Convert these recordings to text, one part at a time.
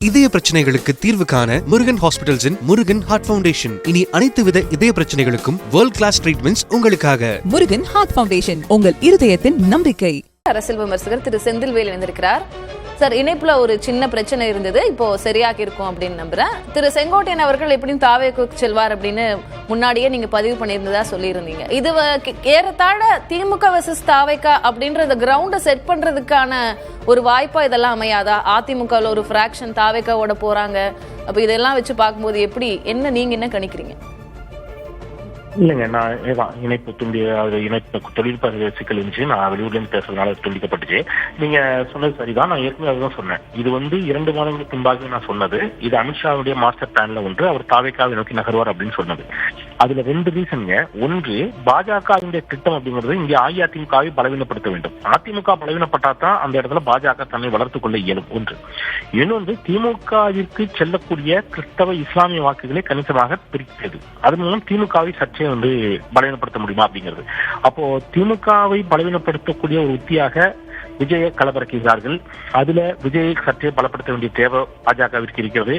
இதய பிரச்சனைகளுக்கு தீர்வு காண முருகன் ஹாஸ்பிடல்ஸின் முருகன் ஹார்ட் ஃபவுண்டேஷன். இனி அனைத்து வித இதய பிரச்சனைகளுக்கும் வேர்ல்ட் கிளாஸ் ட்ரீட்மெண்ட்ஸ் உங்களுக்காக. முருகன் ஹார்ட் ஃபவுண்டேஷன், உங்கள் இருதயத்தின் நம்பிக்கை. அரசியல் விமர்சகர் திரு செந்தில்வேல் வந்திருக்கிறார். சார், இணைப்புல ஒரு சின்ன பிரச்சனை இருந்தது, இப்போ சரியாக்கி இருக்கும் அப்படின்னு நம்புறேன். திரு செங்கோட்டையன் அவர்கள் எப்படியும் தாவேக்கு செல்வார் அப்படின்னு முன்னாடியே நீங்க பதிவு பண்ணியிருந்ததா சொல்லியிருந்தீங்க. இது ஏறத்தாழ திமுக வெர்சஸ் தாவேக்கா அப்படின்ற கிரவுண்டை செட் பண்றதுக்கான ஒரு வாய்ப்பா இதெல்லாம் அமையாதா? அதிமுகவில் ஒரு ஃபிராக்ஷன் தாவேக்காவோட போறாங்க. அப்ப இதெல்லாம் வச்சு பார்க்கும்போது எப்படி நீங்க என்ன கணிக்கிறீங்க? இல்லைங்க, நான் இணைப்பு இணைப்பு தொழில்நுட்ப சிக்கல் இருந்துச்சு. நான் வெளியூர்ல இருந்து பேசுறதுனால துண்டிக்கப்பட்டுச்சு. நீங்க சொன்னது சரிதான். நான் ஏற்கனவே அதுதான் சொன்னேன். இது 2 மாதங்களுக்கு முன்பாக நான் சொன்னது. இது அமித்ஷாவுடைய மாஸ்டர் பிளான்ல ஒன்று. அவர் தாவேக்காவை நோக்கி நகர்வார் அப்படின்னு சொன்னது. அதுல 2 ரீசன்ங்க. ஒன்று, பாஜகவினுடைய திட்டம் அப்படிங்கிறது இங்கே அஇஅதிமுகவை பலவீனப்படுத்த வேண்டும். அதிமுக பலவீனப்பட்டா தான் அந்த இடத்துல பாஜக தன்னை வளர்த்துக் கொள்ள இயலும். ஒன்று. இன்னொன்று, திமுகவிற்கு செல்லக்கூடிய கிறிஸ்தவ இஸ்லாமிய வாக்குகளை கணிசமாக பிரிக்கிறது. அதன் மூலம் திமுகவை சற்றே பலவீனப்படுத்த முடியுமா அப்படிங்கிறது. அப்போ திமுகவை பலவீனப்படுத்தக்கூடிய ஒரு உத்தியாக விஜயை களப்பிறக்கிறார்கள். அதுல விஜயை சற்றே பலப்படுத்த வேண்டிய தேவை பாஜகவிற்கு இருக்கிறது.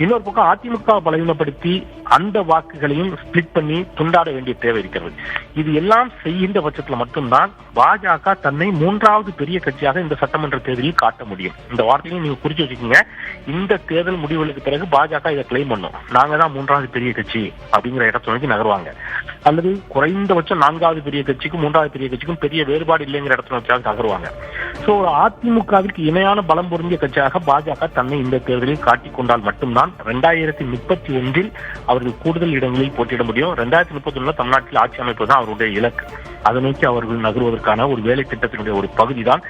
இன்னொரு பக்கம் அதிமுக பலவீனப்படுத்தி அந்த வாக்குகளையும் ஸ்பிளிட் பண்ணி துண்டாட வேண்டிய தேவை இருக்கிறது. இது எல்லாம் செய்கின்ற பட்சத்துல மட்டும்தான் பாஜக தன்னை 3வது பெரிய கட்சியாக இந்த சட்டமன்ற தேர்தலில் காட்ட முடியும். இந்த வார்த்தையும் நீங்க குறிச்சு வச்சுக்கோங்க. இந்த தேர்தல் முடிவுகளுக்கு பிறகு பாஜக இதை கிளைம் பண்ணும். நாங்க தான் 3வது பெரிய கட்சி அப்படிங்கிற இடத்தை நோக்கி நகர்வாங்க. அல்லது குறைந்தபட்சம் 4வது பெரிய கட்சிக்கும் 3வது பெரிய கட்சிக்கும் பெரிய வேறுபாடு இல்லைங்கிற இடத்துல நோக்கியாக நகர்வாங்க. சோ அதிமுகவிற்கு இணையான பலம் பொருந்திய கட்சியாக பாஜக தன்னை இந்த தேர்தலில் காட்டிக் கொண்டால் மட்டும்தான் 2031 அவர்கள் கூடுதல் இடங்களில் போட்டியிட முடியும். 2031 தமிழ்நாட்டில் ஆட்சி அமைப்பு தான் அவருடைய இலக்கு. அதை நோக்கி அவர்கள் நகர்வதற்கான ஒரு வேலை திட்டத்தினுடைய ஒரு பகுதி தான்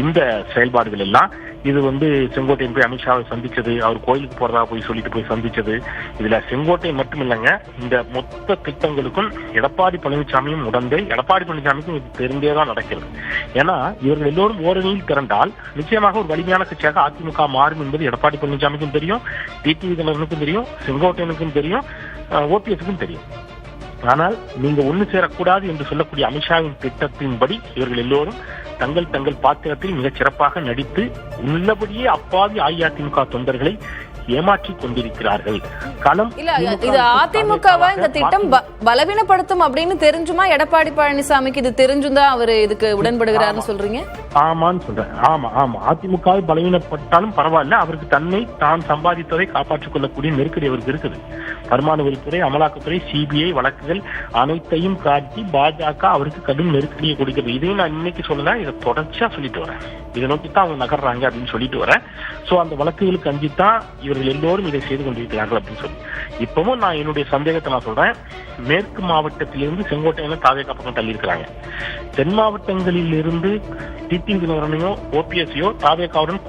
இந்த செயல்பாடுகள் எல்லாம். இது செங்கோட்டையன் போய் அமித்ஷாவை சந்திச்சது, அவர் கோயிலுக்கு போறதா போய் சந்திச்சது. இதுல செங்கோட்டையன் மட்டும் இல்லைங்க, இந்த மொத்த திட்டங்களுக்கும் எடப்பாடி பழனிசாமியும் உடந்தை. எடப்பாடி பழனிசாமிக்கும் இது தெரிந்தேதான் நடக்கிறது. ஏன்னா இவர்கள் எல்லோரும் ஓரணியில் திரண்டால் நிச்சயமாக ஒரு வலிமையான கட்சியாக அதிமுக மாறும் என்பது எடப்பாடி பழனிசாமிக்கும் தெரியும், டிடிவி தினகரனுக்கும் தெரியும், செங்கோட்டையனுக்கும் தெரியும், ஓபிஎஸ்க்கும் தெரியும். ஆனால் நீங்க ஒண்ணு சேரக்கூடாது என்று சொல்லக்கூடிய அமித்ஷாவின் திட்டத்தின்படி இவர்கள் எல்லோரும் தங்கள் தங்கள் பாத்திரத்தில் மிகச் சிறப்பாக நடித்து உள்ளபடியே அப்பாவி அஇஅதிமுக தொண்டர்களை ஏமாற்றி கொண்டிருக்கிறார்கள். களம் இது அதிமுகவா இந்த திட்டம் பலவீனப்படுத்தும் அப்படின்னு தெரிஞ்சுமா எடப்பாடி பழனிசாமிக்கு இது தெரிஞ்சுதான் அவர் இதுக்கு உடன்படுகிறார்னு சொல்றீங்க? ஆமான்னு சொல்றேன். ஆமா, அதிமுகவை பலவீனப்பட்டாலும் பரவாயில்ல, அவருக்கு தான் சம்பாதித்ததை காப்பாற்றிக் கொள்ளக்கூடிய நெருக்கடி அவருக்கு இருக்குது. வருமான வரித்துறை, அமலாக்கத்துறை, சிபிஐ வழக்குகள் அனைத்தையும் காட்டி பாஜக அவருக்கு கடும் நெருக்கடியை கொடுக்கிறது. இதையும் நான் இன்னைக்கு சொல்லல, இதை தொடர்ச்சியா சொல்லிட்டு வரேன். இதை நோக்கித்தான் அவங்க நகர்றாங்க அப்படின்னு சொல்லிட்டு வரேன். சோ அந்த வழக்குகளுக்கு அஞ்சித்தான் இவர்கள் எல்லோரும் இதை செய்து கொண்டிருக்கிறார்கள் அப்படின்னு சொல்லி இப்பவும் நான் என்னுடைய சந்தேகத்தை நான் சொல்றேன். மேற்கு மாவட்டத்திலிருந்து செங்கோட்டையில தாவேக்கா பக்கம் தள்ளி இருக்கிறாங்க. தென் மாவட்டங்களில் இருந்து டிடிவி தினகரனையோ ஓபிஎஸ்ஸையோ தாவேக்காவுடன்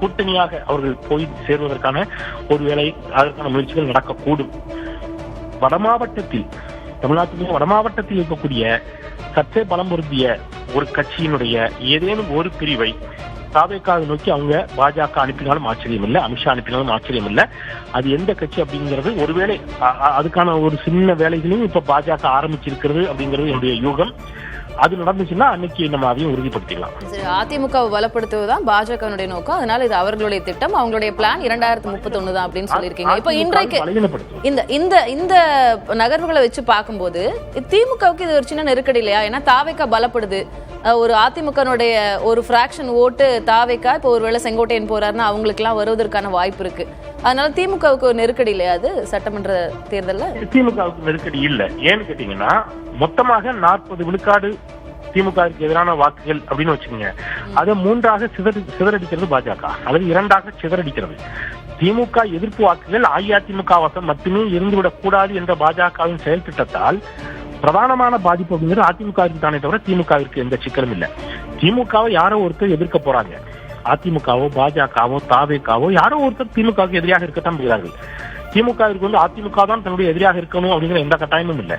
கூட்டணியாக அவர்கள் போய் சேருவதற்கான ஒருவேளை அதற்கான முயற்சிகள் நடக்கக்கூடும். தமிழ்நாட்டிலே வடமாவட்டத்தில் இருக்கக்கூடிய சற்றே பலம் பொருந்திய ஒரு கட்சியினுடைய ஏதேனும் ஒரு பிரிவை தாவேக்காவை நோக்கி அவங்க பாஜக அனுப்பினாலும் ஆச்சரியம் இல்லை, அமித்ஷா அனுப்பினாலும் ஆச்சரியம் இல்லை. அது எந்த கட்சி அப்படிங்கிறது ஒருவேளை அதுக்கான ஒரு சின்ன வேலைகளையும் இப்ப பாஜக ஆரம்பிச்சிருக்கிறது அப்படிங்கிறது என்னுடைய யூகம். அது நடந்துச்சுன்னா அன்னைக்கு நம்ம அதையும் உறுதிப்படுத்திக்கலாம். அதிமுகவை பலப்படுத்துவதுதான் பாஜகவுடைய நோக்கம். அதனால இது அவர்களுடைய திட்டம், அவங்களுடைய பிளான் 2031 தான் அப்படின்னு சொல்லியிருக்கீங்க. இப்ப இன்றைக்கு இந்த நகர்வுகளை வச்சு பார்க்கும்போது திமுகவுக்கு இது ஒரு சின்ன நெருக்கடி இல்லையா? ஏன்னா தாவேக்கா பலப்படுது, ஒரு அதிமுகனுடைய ஒரு பிராக்ஷன் ஓட்டு தாவேக்கா இப்போ ஒருவேளை செங்கோட்டையன் போறாருன்னா அவங்களுக்கு எல்லாம் வருவதற்கான வாய்ப்பு இருக்கு. அதனால திமுகவுக்கு ஒரு நெருக்கடி இல்லையா அது சட்டமன்ற தேர்தல்ல? திமுகவுக்கு நெருக்கடி இல்ல. ஏன்னு கேட்டீங்கன்னா மொத்தமாக 40 விழுக்காடு திமுகவுக்கு எதிரான வாக்குகள் அப்படின்னு வச்சுக்கோங்க. அதை 3ஆக சிதறடிக்கிறது பாஜக, அல்லது 2ஆக சிதறடிக்கிறது. திமுக எதிர்ப்பு வாக்குகள் அஇஅதிமுக வசம் மட்டுமே இருந்துவிடக் கூடாது என்ற பாஜகவின் செயல் திட்டத்தால் பிரதானமான பாதிப்பு அப்படிங்கிறது அதிமுகவிற்கு தானே தவிர திமுகவிற்கு எந்த சிக்கலும் இல்லை. திமுகவை யாரோ ஒருத்தர் எதிர்க்க போறாங்க. அதிமுகவோ பாஜகவோ தாவேக்காவோ யாரோ ஒருத்தர் திமுகவுக்கு எதிராக இருக்கத்தான் போகிறார்கள். திமுகவிற்கு அதிமுக தான் தன்னுடைய எதிராக இருக்கணும் அப்படிங்கிற எந்த கட்டாயமும் இல்லை.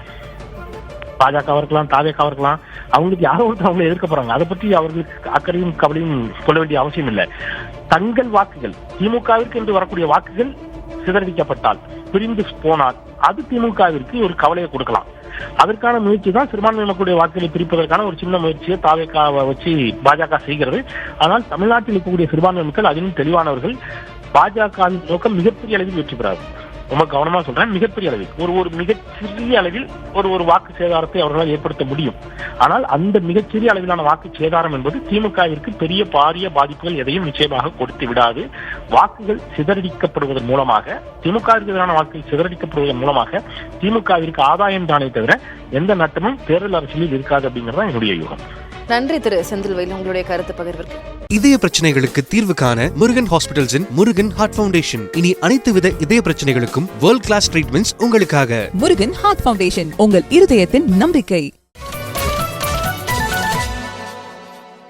பாஜக இருக்கலாம், தாவேக்கா இருக்கலாம், அவங்களுக்கு யாரோ ஒருத்தர் அவங்களை எதிர்க்க போறாங்க. அதை பற்றி அவர்களுக்கு அக்கறையும் கவலையும் கொள்ள வேண்டிய அவசியம் இல்லை. தங்கள் வாக்குகள் திமுகவிற்கு என்று வரக்கூடிய வாக்குகள் சிதறடிக்கப்பட்டால், பிரிந்து போனால் அது திமுகவிற்கு ஒரு கவலையை கொடுக்கலாம். அதற்கான முயற்சி தான் சிறுபான்மை மக்களுடைய வாக்குகளை பிரிப்பதற்கான ஒரு சின்ன முயற்சியை தாவேக்காவை வச்சு பாஜக செய்கிறது. ஆனால் தமிழ்நாட்டில் இருக்கக்கூடிய சிறுபான்மை மக்கள் அதிலும் தெளிவானவர்கள். பாஜகவின் நோக்கம் மிகப்பெரிய அளவில் வெற்றி பெறாது. ரொம்ப கவனமா சொல்றேன், மிகப்பெரிய அளவில் ஒரு மிகச்சிறிய அளவில் ஒரு வாக்கு சேதாரத்தை அவர்களால் ஏற்படுத்த முடியும். ஆனால் அந்த மிகச்சிறிய அளவிலான வாக்கு சேதாரம் என்பது திமுகவிற்கு பெரிய பாரிய பாதிப்புகள் எதையும் நிச்சயமாக கொடுத்து விடாது. வாக்குகள் சிதறடிக்கப்படுவதன் மூலமாக, திமுகவிற்கு எதிரான வாக்குகள் சிதறடிக்கப்படுவதன் மூலமாக திமுகவிற்கு ஆதாயம் தானே தவிர எந்த நட்டமும் தேர்தல் அரசியலில் இருக்காது அப்படிங்கிறது தான் என்னுடைய யூகம். நன்றி திரு செந்தில்வேல், உங்களுடைய கருத்து பகிர்விற்கு. இதய பிரச்சனைகளுக்கு தீர்வு காண முருகன் ஹாஸ்பிட்டல்ஸின் முருகன் ஹார்ட் ஃபவுண்டேஷன். இனி அனைத்து வித இதய பிரச்சனைகளுக்கும் வேர்ல்ட் கிளாஸ் ட்ரீட்மெண்ட்ஸ் உங்களுக்காக. முருகன் ஹார்ட் ஃபவுண்டேஷன், உங்கள் இருதயத்தின் நம்பிக்கை.